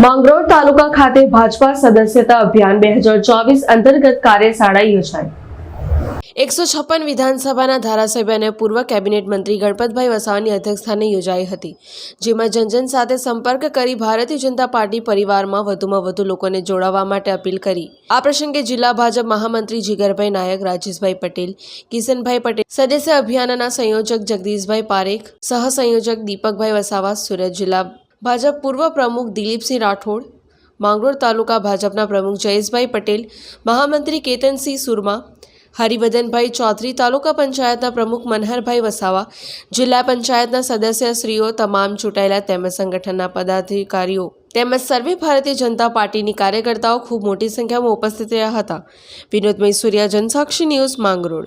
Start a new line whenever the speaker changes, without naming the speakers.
માંગરોળ તાલુકા ખાતે ભાજપા સદસ્યતા અભિયાન 2024 અંતર્ગત કાર્યશાળા યોજાઈ। 156 વિધાનસભાના ધારાસભ્ય અને પૂર્વ કેબિનેટ મંત્રી ગણપતભાઈ વસાવાની અધ્યક્ષસ્થાને યોજાઈ હતી, જેમાં જનજન સાથે સંપર્ક કરી ભારતીય જનતા પાર્ટી પરિવારમાં વધુમાં વધુ લોકોને જોડાવા માટે અપીલ કરી। આ પ્રસંગે જિલ્લા ભાજપ મહામંત્રી જીગરભાઈ નાયક, રાજેશભાઈ પટેલ, કિશનભાઈ પટેલ, સદસ્ય અભિયાનના સંયોજક જગદીશભાઈ પારેખ, સહસંયોજક દીપકભાઈ વસાવા, સુરત જિલ્લા ભાજપ પૂર્વ પ્રમુખ દિલીપસિંહ રાઠોડ, માંગરોળ તાલુકા ભાજપના પ્રમુખ જયેશભાઈ પટેલ, મહામંત્રી કેતનસિંહ સુરમા, હરિવર્ધનભાઈ ચૌધરી, તાલુકા પંચાયતના પ્રમુખ મનહરભાઈ વસાવા, જિલ્લા પંચાયતના સદસ્યશ્રીઓ, તમામ ચૂંટાયેલા તેમજ સંગઠનના પદાધિકારીઓ તેમજ સર્વે ભારતીય જનતા પાર્ટીની કાર્યકર્તાઓ ખૂબ મોટી સંખ્યામાં ઉપસ્થિત રહ્યા હતા। વિનોદ મૈસુરિયા, જનસાક્ષી ન્યૂઝ, માંગરોળ।